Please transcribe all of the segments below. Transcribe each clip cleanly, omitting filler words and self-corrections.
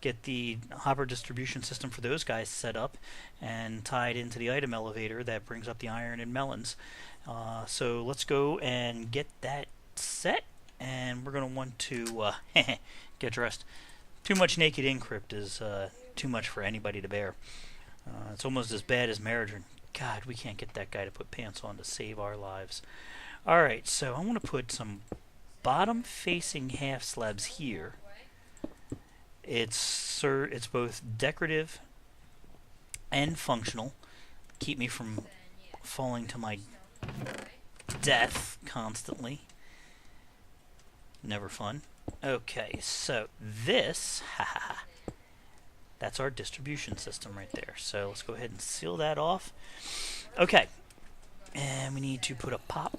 get the hopper distribution system for those guys set up and tied into the item elevator that brings up the iron and melons. So let's go and get that set, and we're going to want to get dressed. Too much naked encrypt is too much for anybody to bear. It's almost as bad as marriage. God, we can't get that guy to put pants on to save our lives. Alright, so I want to put some bottom facing half slabs here. It's both decorative and functional. Keep me from falling to my death constantly. Never fun. Okay, so this, that's our distribution system right there. So let's go ahead and seal that off. Okay, and we need to put a pop,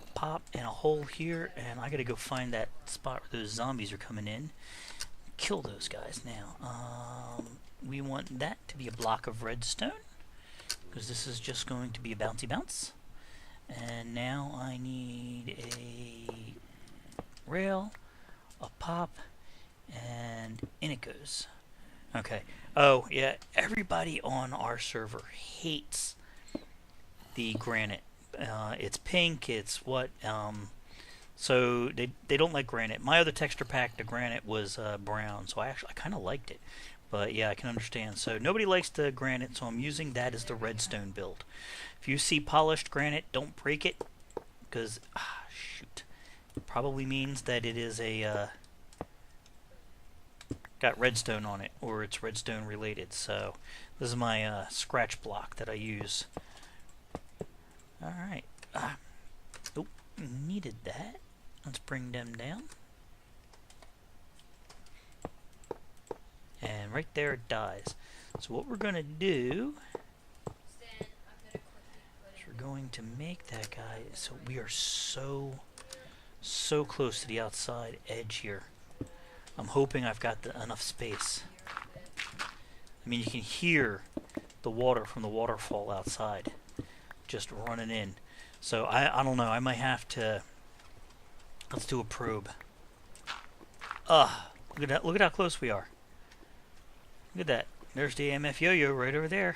and a hole here, and I gotta go find that spot where those zombies are coming in. Kill those guys now. We want that to be a block of redstone, because this is just going to be a bouncy bounce. And now I need a rail, a pop, and in it goes. Okay. Oh, yeah, everybody on our server hates the granite. It's pink, it's what, so they don't like granite. My other texture pack, the granite, was brown, so I kind of liked it. But yeah, I can understand. So nobody likes the granite, so I'm using that as the redstone build. If you see polished granite, don't break it, because, shoot, it probably means that it is a, got redstone on it, or it's redstone related. So this is my scratch block that I use. Alright. Oh, needed that. Let's bring them down. And right there it dies. So what we're going to do is we're going to make that guy, so we are so close to the outside edge here. I'm hoping I've got enough space. I mean, you can hear the water from the waterfall outside just running in. So I don't know, I might have to, let's do a probe. Look at how close we are. Look at that. There's the AMF yo-yo right over there.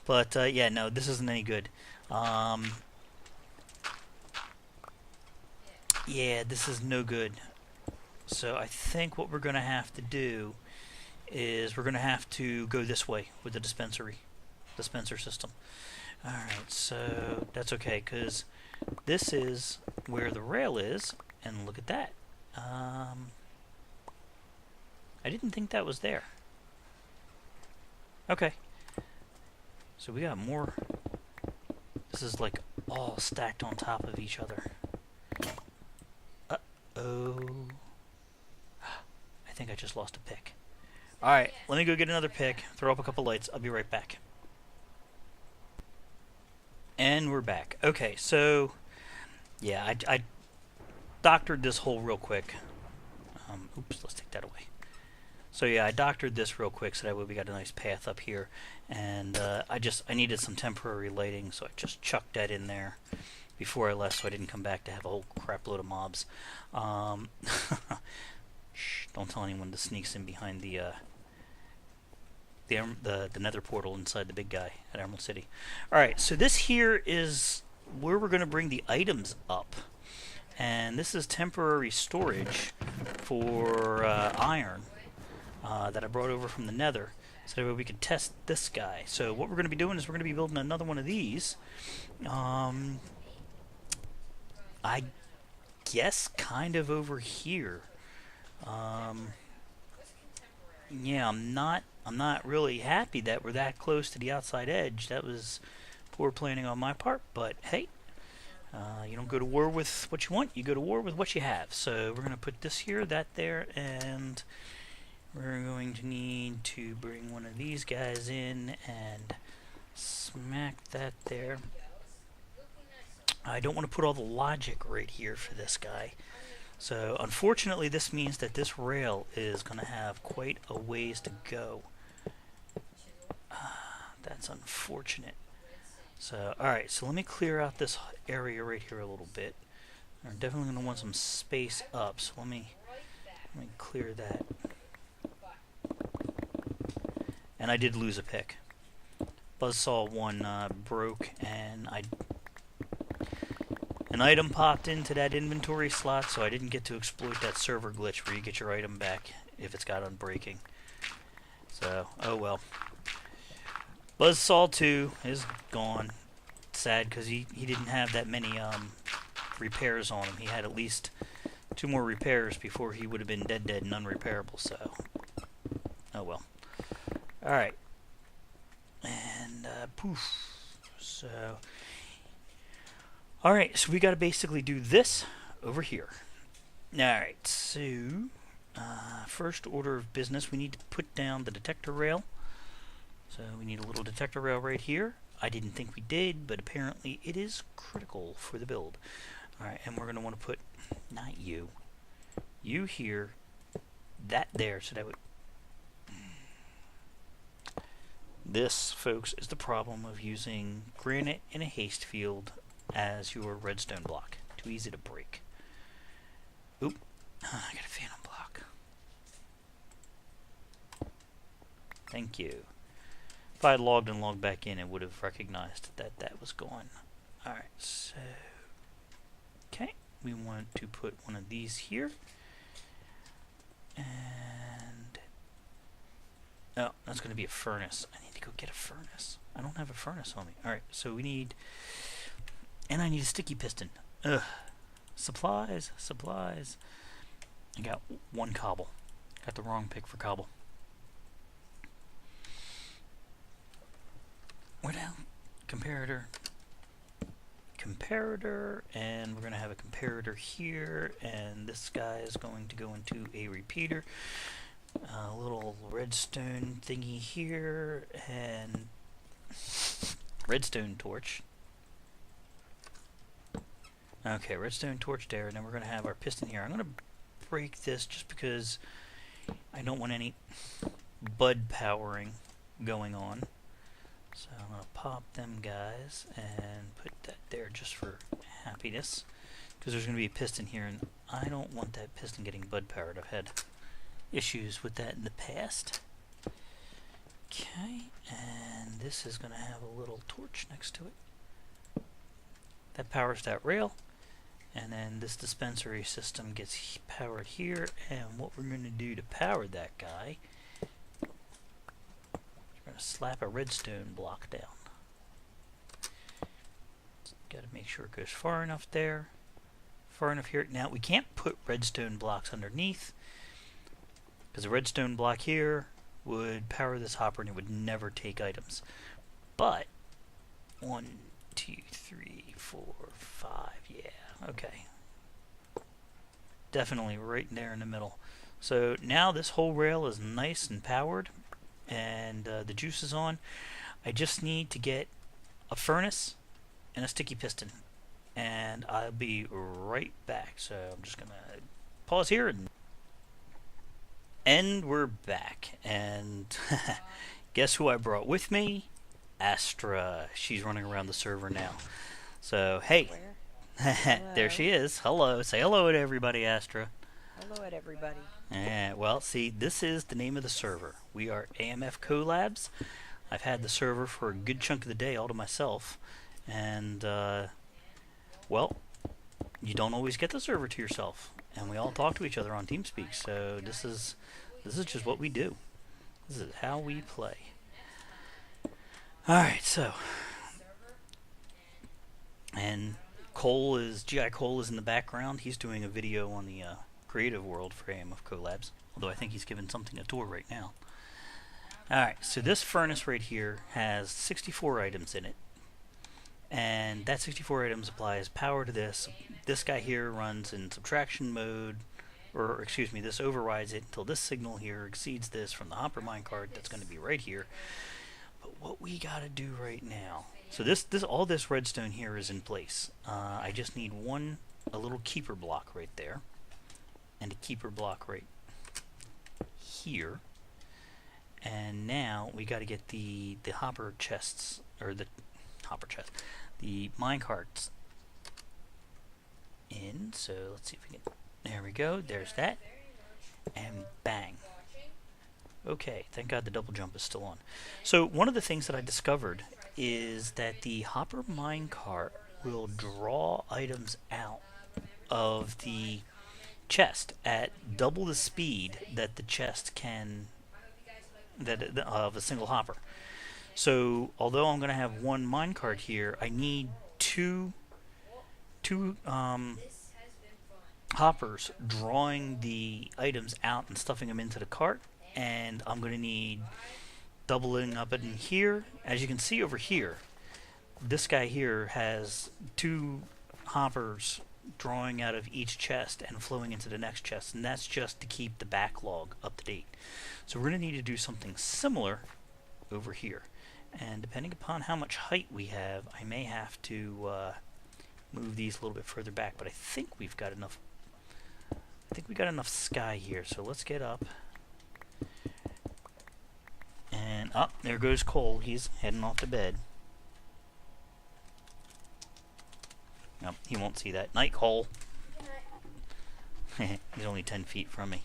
But yeah, no, this isn't any good. Yeah, this is no good. So I think what we're going to have to do is we're going to have to go this way with the dispenser system. Alright, so that's okay, because this is where the rail is, and look at that. I didn't think that was there. Okay. So we got more. This is like all stacked on top of each other. Uh-oh. I think I just lost a pick. Alright, let me go get another pick, throw up a couple lights. I'll be right back. And we're back. Okay, so yeah, I doctored this hole real quick. Oops, let's take that away. So yeah, I doctored this real quick so that way we got a nice path up here. And I needed some temporary lighting, so I just chucked that in there before I left so I didn't come back to have a whole crap load of mobs. Shh, don't tell anyone that sneaks in behind the nether portal inside the big guy at Emerald City. Alright, so this here is where we're going to bring the items up. And this is temporary storage for iron that I brought over from the nether, so that way we could test this guy. So what we're going to be doing is we're going to be building another one of these. I guess kind of over here. Yeah, I'm not really happy that we're that close to the outside edge. That was poor planning on my part, but hey, you don't go to war with what you want, you go to war with what you have. So we're going to put this here, that there, and we're going to need to bring one of these guys in and smack that there. I don't want to put all the logic right here for this guy. So unfortunately this means that this rail is going to have quite a ways to go. That's unfortunate. So alright, so let me clear out this area right here a little bit. We're definitely going to want some space up, so let me clear that. And I did lose a pick. Buzzsaw 1 broke, and an item popped into that inventory slot, so I didn't get to exploit that server glitch where you get your item back if it's got unbreaking. So, oh well. Buzzsaw 2 is gone. Sad, because he didn't have that many repairs on him. He had at least 2 more repairs before he would have been dead and unrepairable, so... Oh well. Alright. And, poof. So... Alright, so we gotta basically do this over here. Alright, so... first order of business, we need to put down the detector rail. So we need a little detector rail right here. I didn't think we did, but apparently it is critical for the build. Alright, and we're going to want to put, not you, you here, that there, so that would... This, folks, is the problem of using granite in a haste field as your redstone block. Too easy to break. Oop, I got a phantom block. Thank you. If I had logged and logged back in, it would have recognized that that was gone. Alright, so... Okay, we want to put one of these here. And... Oh, that's going to be a furnace. I need to go get a furnace. I don't have a furnace on me. Alright, so we need... And I need a sticky piston. Ugh. Supplies, supplies. I got 1 cobble. Got the wrong pick for cobble. Where now? Comparator. Comparator, and we're going to have a comparator here, and this guy is going to go into a repeater. A little redstone thingy here, and redstone torch. Okay, redstone torch there, and then we're going to have our piston here. I'm going to break this just because I don't want any bud powering going on. So I'm going to pop them guys and put that there just for happiness, because there's going to be a piston here, and I don't want that piston getting bud powered. I've had issues with that in the past. Okay, and this is going to have a little torch next to it. That powers that rail, and then this dispensary system gets powered here, and what we're going to do to power that guy, slap a redstone block down. Got to make sure it goes far enough there, far enough here. Now we can't put redstone blocks underneath, because a redstone block here would power this hopper and it would never take items. But 1, 2, 3, 4, 5, yeah, okay. Definitely right there in the middle. So now this whole rail is nice and powered, and the juice is on. I just need to get a furnace and a sticky piston, and I'll be right back. So I'm just gonna pause here, and we're back. And guess who I brought with me? Astra. She's running around the server now. So hey, there she is. Hello. Say hello to everybody, Astra. Hello at everybody. Yeah, well, see, this is the name of the server. We are AMF Collabs. I've had the server for a good chunk of the day all to myself, and well, you don't always get the server to yourself, and we all talk to each other on TeamSpeak. So this is just what we do. This is how we play. All right, so, and GI Cole is in the background. He's doing a video on the creative world for AMF Collabs, although I think he's giving something a tour right now. Alright, so this furnace right here has 64 items in it, and that 64 items applies power to this. This guy here runs in subtraction mode, or excuse me, this overrides it until this signal here exceeds this from the hopper minecart that's going to be right here. But what we got to do right now, so all this redstone here is in place. I just need a little keeper block right there, and a keeper block right here. And now we got to get the hopper chests, or the minecarts in. So let's see if we can. There we go. There's that. And bang. Okay, thank God the double jump is still on. So one of the things that I discovered is that the hopper minecart will draw items out of the chest at double the speed that the chest can of a single hopper. So although I'm going to have one minecart here, I need two hoppers drawing the items out and stuffing them into the cart, and I'm going to need doubling up in here. As you can see over here, this guy here has two hoppers drawing out of each chest and flowing into the next chest, and that's just to keep the backlog up to date. So we're going to need to do something similar over here, and depending upon how much height we have, I may have to move these a little bit further back, but I think we've got enough. I think we got enough sky here, so let's get up. And up there goes Cole. He's heading off to bed. Nope, he won't see that. Night, Cole. He's only 10 feet from me.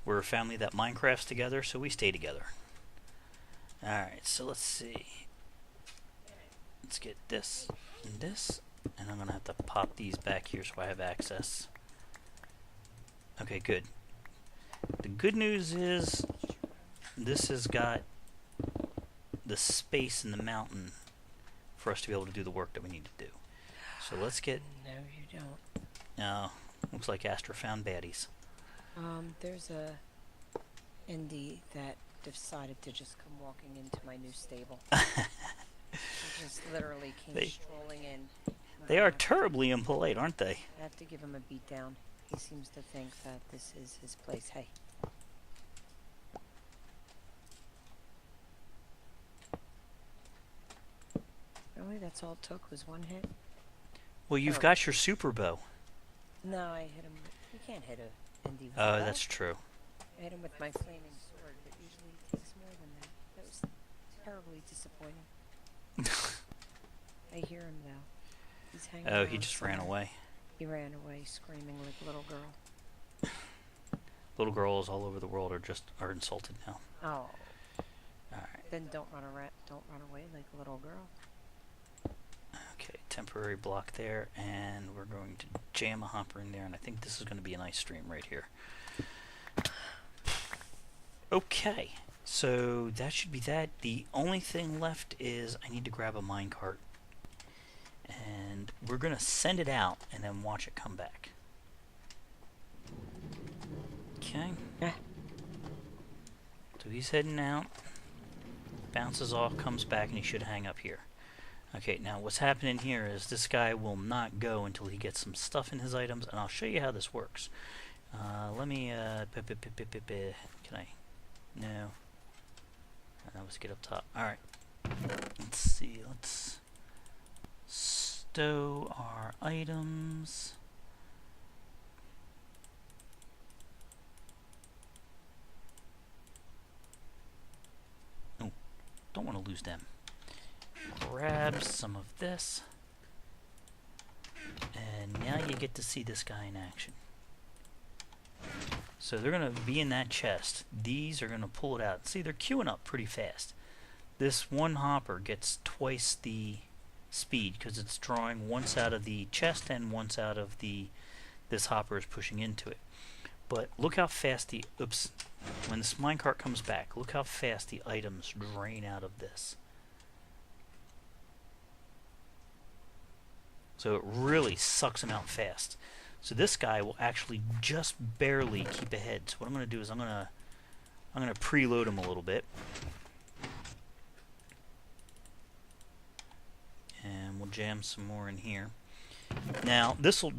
We're a family that Minecrafts together, so we stay together. Alright, so let's see. Let's get this and this, and I'm going to have to pop these back here so I have access. Okay, good. The good news is this has got the space in the mountain for us to be able to do the work that we need to do. So let's get... No, you don't. No, looks like Astra found baddies. There's a indie that decided to just come walking into my new stable. He just literally came strolling in. They are terribly impolite, aren't they? I have to give him a beat down. He seems to think that this is his place. Hey. Really? That's all it took was one hit? Well, you've got your super bow. No, I hit him. You can't hit a indie with Oh, that. that's true. I hit him with my flaming sword, but usually it takes more than that. That was terribly disappointing. I hear him though. He's hanging Oh, around he just somewhere. ran away. He ran away screaming like a little girl. Little girls all over the world are insulted now. Oh. Alright. Then don't run away like a little girl. Okay, temporary block there, and we're going to jam a hopper in there, and I think this is going to be a nice stream right here. Okay, so that should be that. The only thing left is I need to grab a minecart, and we're going to send it out and then watch it come back. Okay. Yeah. So he's heading out, bounces off, comes back, and he should hang up here. Okay, now what's happening here is this guy will not go until he gets some stuff in his items, and I'll show you how this works. Let me, can I? No. Let's get up top. Alright. Let's see, let's stow our items. Oh, don't want to lose them. Grab some of this, and now you get to see this guy in action. So they're going to be in that chest. These are going to pull it out. See, they're queuing up pretty fast. This one hopper gets twice the speed because it's drawing once out of the chest and once out of this hopper is pushing into it. But look how fast when this minecart comes back, look how fast the items drain out of this. So it really sucks them out fast. So this guy will actually just barely keep ahead. So what I'm going to do is I'm going to preload him a little bit. And we'll jam some more in here. Now, this will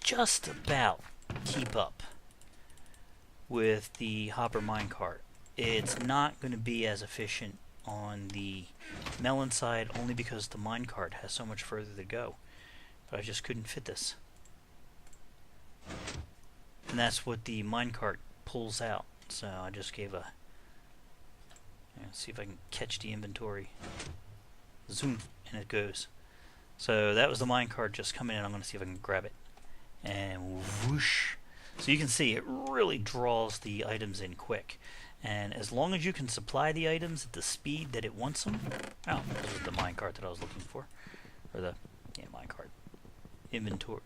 just about keep up with the hopper minecart. It's not going to be as efficient on the melon side only because the minecart has so much further to go. But I just couldn't fit this. And that's what the minecart pulls out. So I just gave a... Let's see if I can catch the inventory. Zoom, and it goes. So that was the minecart just coming in. I'm going to see if I can grab it and whoosh. So you can see it really draws the items in quick. And as long as you can supply the items at the speed that it wants them... Oh, this was the minecart that I was looking for. Or the... yeah, minecart. Inventory...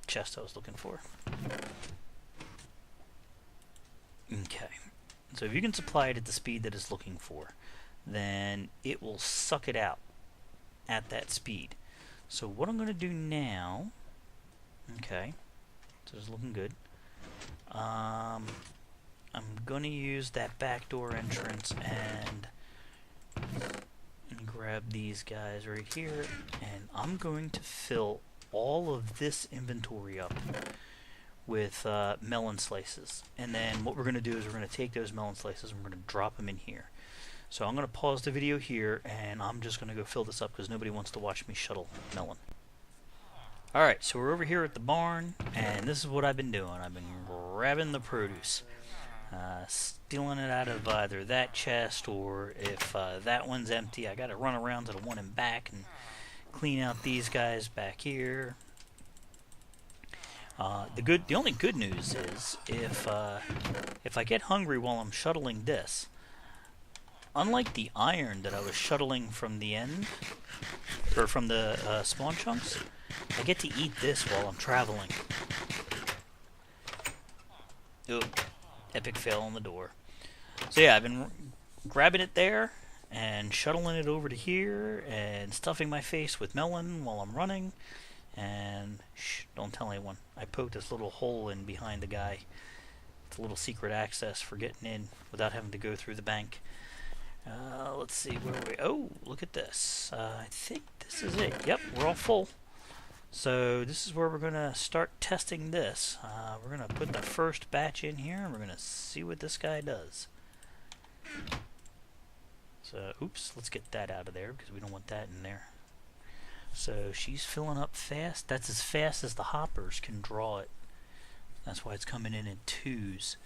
chest I was looking for. Okay. So if you can supply it at the speed that it's looking for, then it will suck it out at that speed. So what I'm going to do now... Okay. So it's looking good. I'm going to use that back door entrance and grab these guys right here, and I'm going to fill all of this inventory up with melon slices. And then what we're going to do is we're going to take those melon slices and we're going to drop them in here. So I'm going to pause the video here, and I'm just going to go fill this up because nobody wants to watch me shuttle melon. Alright, so we're over here at the barn, and this is what I've been doing. I've been grabbing the produce. Stealing it out of either that chest, or if that one's empty, I gotta run around to the one in back and clean out these guys back here. The only good news is if I get hungry while I'm shuttling this, unlike the iron that I was shuttling from the end, or from the spawn chunks, I get to eat this while I'm traveling. Oop. Epic fail on the door. So yeah, I've been grabbing it there and shuttling it over to here and stuffing my face with melon while I'm running. And shh, don't tell anyone. I poked this little hole in behind the guy. It's a little secret access for getting in without having to go through the bank. Let's see, where are we? Oh, look at this. I think this is it. Yep, we're all full. So this is where we're going to start testing this. We're going to put the first batch in here, and we're going to see what this guy does. So, oops, let's get that out of there because we don't want that in there. So she's filling up fast. That's as fast as the hoppers can draw it. That's why it's coming in twos.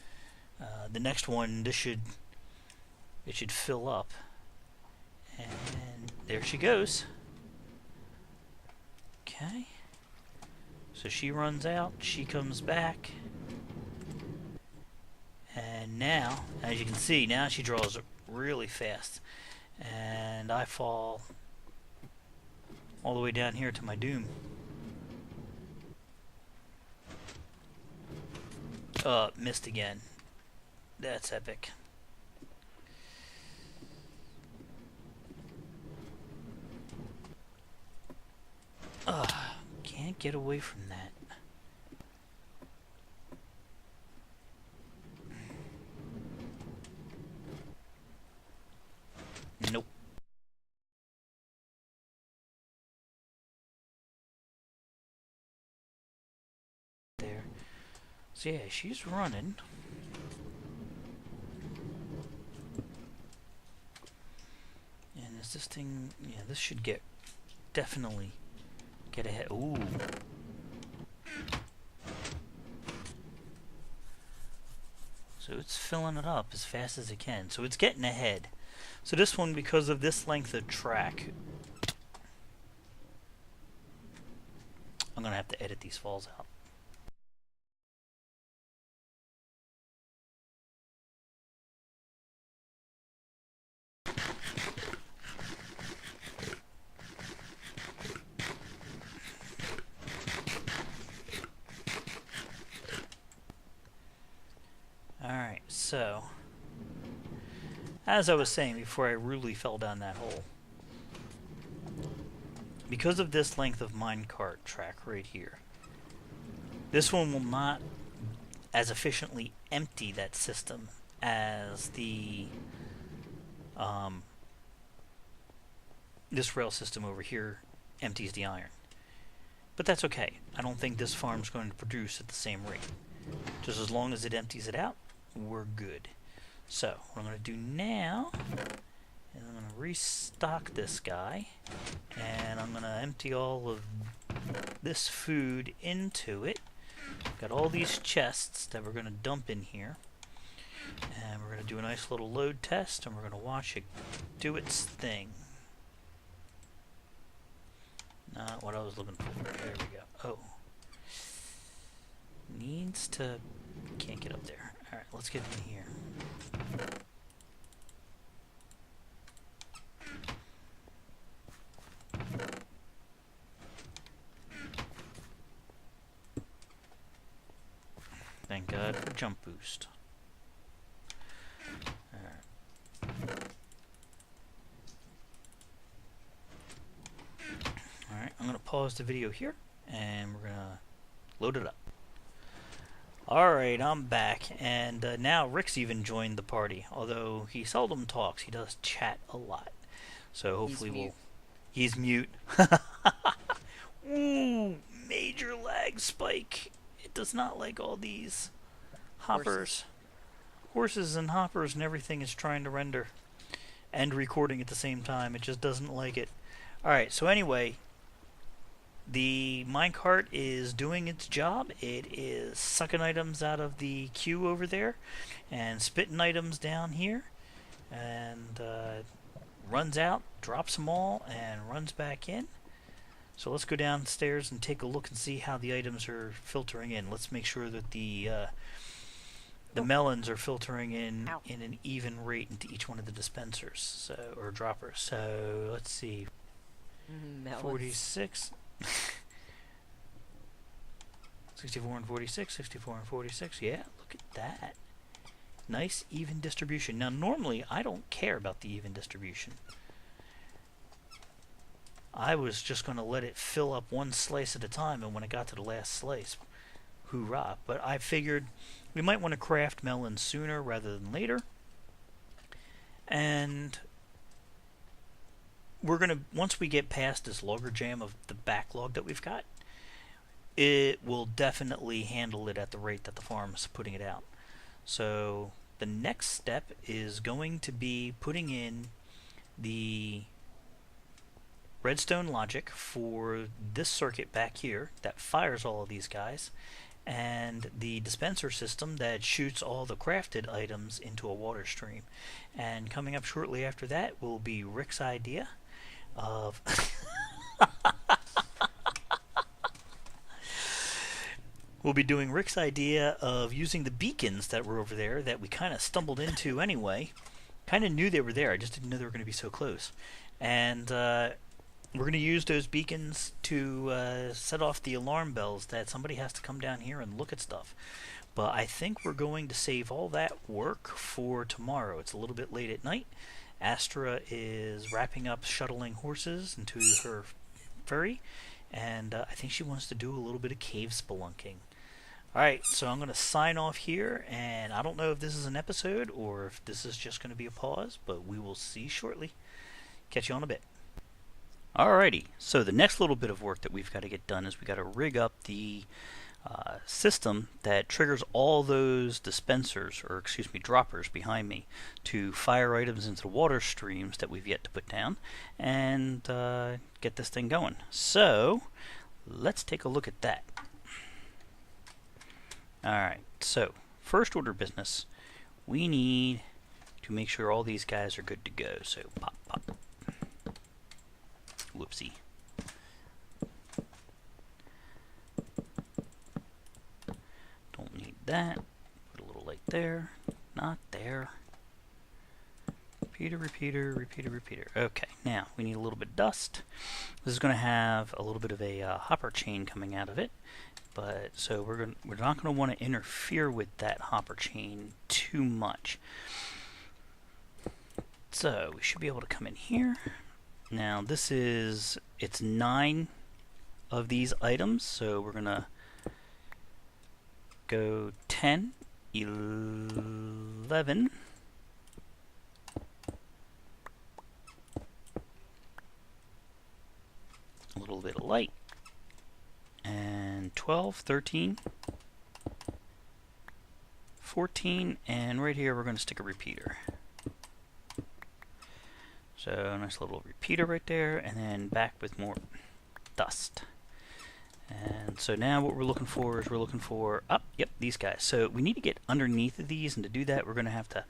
The next one, it should fill up. And there she goes. Okay. So she runs out, she comes back, and now, as you can see, now she draws really fast, and I fall all the way down here to my doom. Missed again. That's epic. Can't get away from that. Nope. There. So yeah, she's running. And is this thing... yeah, this should definitely get ahead. Ooh. So it's filling it up as fast as it can. So it's getting ahead. So this one, because of this length of track, I'm going to have to edit these falls out. Alright, so as I was saying before I rudely fell down that hole, because of this length of minecart track right here, this one will not as efficiently empty that system as the this rail system over here empties the iron. But that's okay. I don't think this farm's going to produce at the same rate. Just as long as it empties it out, we're good. So, what I'm going to do now is I'm going to restock this guy, and I'm going to empty all of this food into it. Got all these chests that we're going to dump in here, and we're going to do a nice little load test, and we're going to watch it do its thing. Not what I was looking for. There we go. Oh. needs to... Can't get up there. Alright, let's get in here. Thank God for jump boost. Alright, I'm going to pause the video here, and we're going to load it up. Alright, I'm back, and now Rick's even joined the party. Although he seldom talks, he does chat a lot. So hopefully He's mute. Ooh, major lag spike. It does not like all these hoppers. Horses and hoppers and everything is trying to render and recording at the same time. It just doesn't like it. Alright, so anyway, the minecart is doing its job. It is sucking items out of the queue over there and spitting items down here, and runs out, drops them all, and runs back in. So let's go downstairs and take a look and see how the items are filtering in. Let's make sure that the melons are filtering in an even rate into each one of the dispensers, so, or droppers. So let's see. 46. 64 and 46, 64 and 46. Yeah, look at that. Nice even distribution. Now normally I don't care about the even distribution. I was just going to let it fill up one slice at a time, and when it got to the last slice, hoorah. But I figured we might want to craft melons sooner rather than later. And we're going to, once we get past this logger jam of the backlog that we've got, it will definitely handle it at the rate that the farm is putting it out. So the next step is going to be putting in the redstone logic for this circuit back here that fires all of these guys, and the dispenser system that shoots all the crafted items into a water stream. And coming up shortly after that will be Rick's idea of we'll be doing Rick's idea of using the beacons that were over there that we kind of stumbled into anyway. Kind of knew they were there, I just didn't know they were going to be so close. And we're going to use those beacons to set off the alarm bells that somebody has to come down here and look at stuff. But I think we're going to save all that work for tomorrow. It's a little bit late at night. Astra is wrapping up shuttling horses into her ferry, and I think she wants to do a little bit of cave spelunking. Alright, so I'm going to sign off here, and I don't know if this is an episode or if this is just going to be a pause, but we will see shortly. Catch you on a bit. Alrighty, so the next little bit of work that we've got to get done is we've got to rig up the system that triggers all those dispensers, or excuse me, droppers behind me, to fire items into the water streams that we've yet to put down, and get this thing going. So, let's take a look at that. Alright, so, first order business, we need to make sure all these guys are good to go. So, pop, pop. Whoopsie. Don't need that. Put a little light there. Not there. Repeater, repeater, repeater, repeater. Okay, now we need a little bit of dust. This is going to have a little bit of a hopper chain coming out of it, but so we're not going to want to interfere with that hopper chain too much. So we should be able to come in here. Now this is, it's 9 of these items, so we're gonna go 10, 11, a little bit of light, and 12, 13, 14, and right here we're going to stick a repeater. So nice little repeater right there, and then back with more dust. And so now what we're looking for is yep, these guys. So we need to get underneath of these, and to do that we're going to have to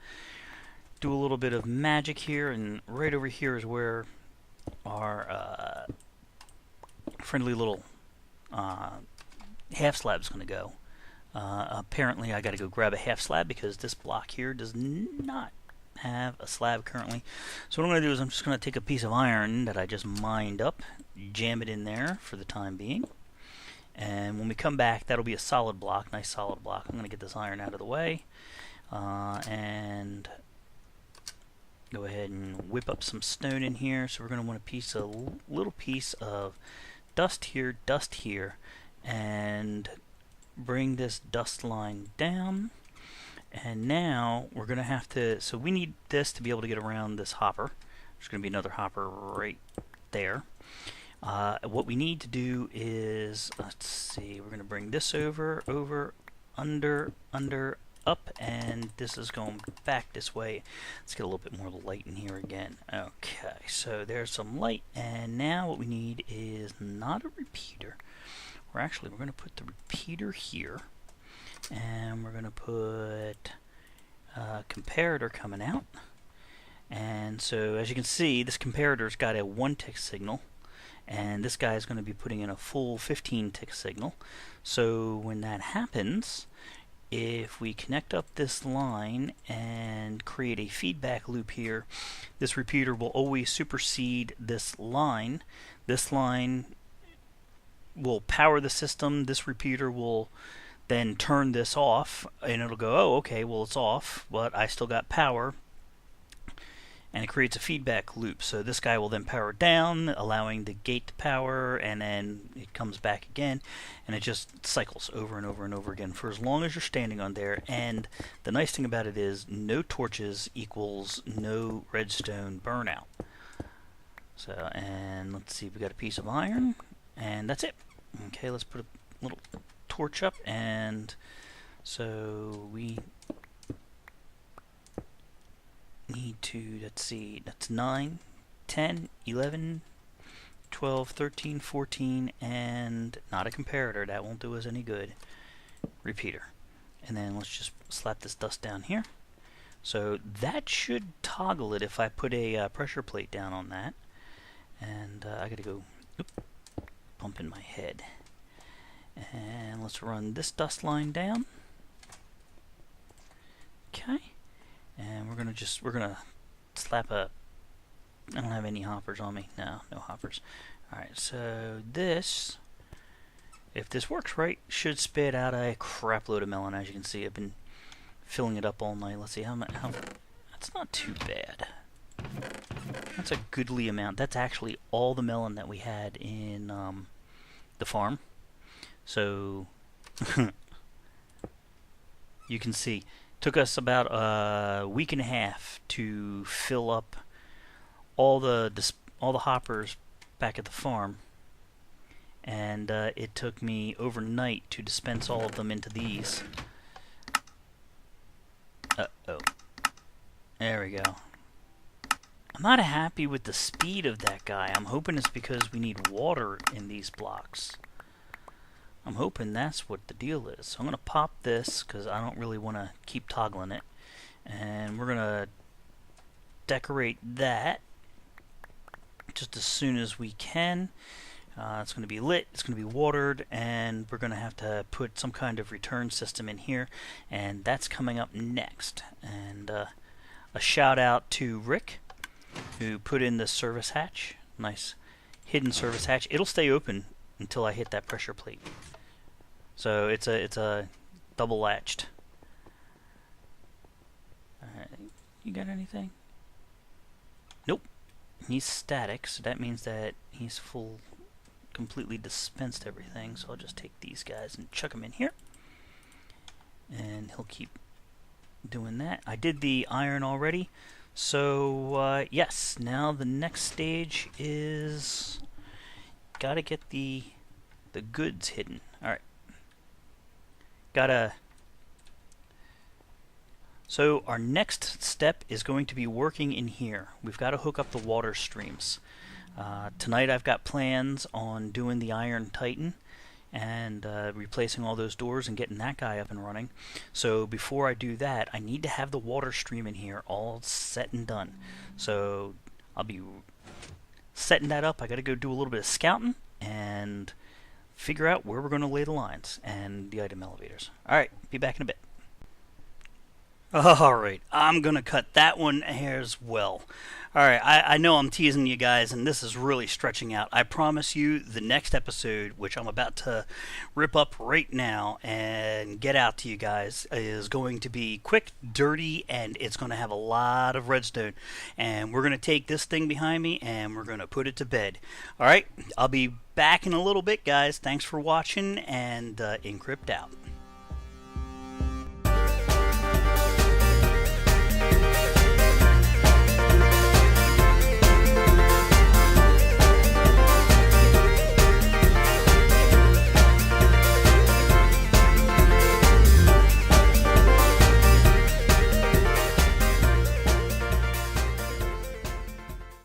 do a little bit of magic here, and right over here is where our friendly little half slab is going to go. Apparently I got to go grab a half slab because this block here does not have a slab currently. So what I'm going to do is I'm just going to take a piece of iron that I just mined up, jam it in there for the time being. And when we come back, that'll be a solid block, nice solid block. I'm going to get this iron out of the way and go ahead and whip up some stone in here. So we're going to want a little piece of dust here, and bring this dust line down. And now we're going to have to, so we need this to be able to get around this hopper. There's going to be another hopper right there. What we need to do is, let's see, we're going to bring this over, under, up, and this is going back this way. Let's get a little bit more light in here again. Okay, so there's some light, and now what we need is not a repeater. We're going to put the repeater here, and we're going to put a comparator coming out. And so as you can see, this comparator's got a 1-tick signal, and this guy is going to be putting in a full 15-tick signal. So when that happens, if we connect up this line and create a feedback loop here, this repeater will always supersede this line. This line will power the system. This repeater will then turn this off, and it'll go, oh, okay, well, it's off, but I still got power. And it creates a feedback loop. So this guy will then power down, allowing the gate to power, and then it comes back again, and it just cycles over and over and over again for as long as you're standing on there. And the nice thing about it is no torches equals no redstone burnout. So, and let's see, we got a piece of iron, and that's it. Okay, let's put a little torch up, and so we need to, let's see, that's 9, 10, 11, 12, 13, 14, and not a comparator, that won't do us any good. Repeater. And then let's just slap this dust down here. So that should toggle it if I put a pressure plate down on that. And I gotta go, bump in my head. And let's run this dust line down. Okay. And we're gonna slap a, I don't have any hoppers on me. No hoppers. Alright, so this, if this works right, should spit out a crap load of melon. As you can see, I've been filling it up all night. Let's see how that's not too bad. That's a goodly amount. That's actually all the melon that we had in the farm. So you can see, took us about a week and a half to fill up all the hoppers back at the farm, and it took me overnight to dispense all of them into these. Uh-oh. There we go. I'm not happy with the speed of that guy. I'm hoping it's because we need water in these blocks. I'm hoping that's what the deal is. So I'm going to pop this because I don't really want to keep toggling it. And we're going to decorate that just as soon as we can. It's going to be lit, it's going to be watered, and we're going to have to put some kind of return system in here. And that's coming up next. And a shout out to Rick, who put in the service hatch. Nice hidden service hatch. It'll stay open until I hit that pressure plate. So it's a double latched. Alright, you got anything? Nope. He's static, so that means that he's completely dispensed everything. So I'll just take these guys and chuck them in here. And he'll keep doing that. I did the iron already. So yes, now the next stage is gotta get the goods hidden. Alright. So our next step is going to be working in here. We've got to hook up the water streams. Tonight I've got plans on doing the Iron Titan and replacing all those doors and getting that guy up and running. So before I do that, I need to have the water stream in here all set and done. So I'll be setting that up. I got to go do a little bit of scouting and figure out where we're going to lay the lines and the item elevators. Alright, be back in a bit. Alright, I'm going to cut that one as well. Alright, I know I'm teasing you guys, and this is really stretching out. I promise you the next episode, which I'm about to rip up right now and get out to you guys, is going to be quick, dirty, and it's going to have a lot of redstone. And we're going to take this thing behind me, and we're going to put it to bed. Alright, I'll be back in a little bit, guys. Thanks for watching, and Encrypt out.